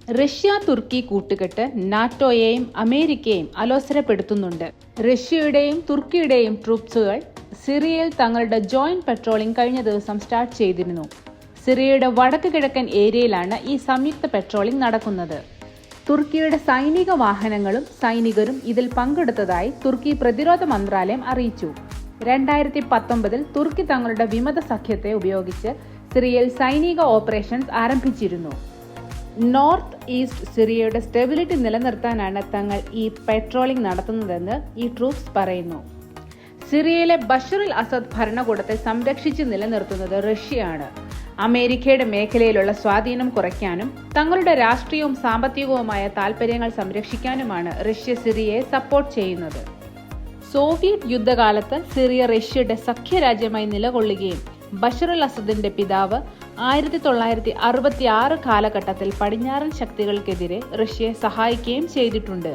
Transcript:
Russia തുർക്കി കൂട്ടുകെട്ട് നാറ്റോയെയും അമേരിക്കയെയും അലോസരപ്പെടുത്തുന്നുണ്ട്. റഷ്യയുടെയും തുർക്കിയുടെയും ട്രൂപ്സുകൾ സിറിയയിൽ തങ്ങളുടെ ജോയിന്റ് പെട്രോളിംഗ് കഴിഞ്ഞ ദിവസം സ്റ്റാർട്ട് ചെയ്തിരുന്നു. സിറിയയുടെ വടക്ക് കിഴക്കൻ ഏരിയയിലാണ് ഈ സംയുക്ത പെട്രോളിംഗ് നടക്കുന്നത്. തുർക്കിയുടെ സൈനിക വാഹനങ്ങളും സൈനികരും ഇതിൽ പങ്കെടുത്തതായി തുർക്കി പ്രതിരോധ മന്ത്രാലയം അറിയിച്ചു. 2019 തുർക്കി തങ്ങളുടെ വിമത സഖ്യത്തെ ഉപയോഗിച്ച് സിറിയയിൽ സൈനിക ഓപ്പറേഷൻസ് ആരംഭിച്ചിരുന്നു. നോർത്ത് ഈസ്റ്റ് സിറിയയുടെ സ്റ്റെബിലിറ്റി നിലനിർത്താനാണ് തങ്ങൾ ഈ പെട്രോളിംഗ് നടത്തുന്നതെന്ന് ഈ ട്രൂപ്സ് പറയുന്നു. സിറിയയിലെ ബഷറുൽ അസദ് ഭരണകൂടത്തെ സംരക്ഷിച്ച് നിലനിർത്തുന്നത് റഷ്യയാണ്. അമേരിക്കയുടെ മേഖലയിലുള്ള സ്വാധീനം കുറയ്ക്കാനും തങ്ങളുടെ രാഷ്ട്രീയവും സാമ്പത്തികവുമായ താൽപര്യങ്ങൾ സംരക്ഷിക്കാനുമാണ് റഷ്യ സിറിയയെ സപ്പോർട്ട് ചെയ്യുന്നത്. സോവിയറ്റ് യുദ്ധകാലത്ത് സിറിയ റഷ്യയുടെ സഖ്യരാജ്യമായി നിലകൊള്ളുകയും ബഷറുൽ അസദിന്റെ പിതാവ് 1966 കാലഘട്ടത്തിൽ പടിഞ്ഞാറൻ ശക്തികൾക്കെതിരെ റഷ്യയെ സഹായിക്കുകയും ചെയ്തിട്ടുണ്ട്.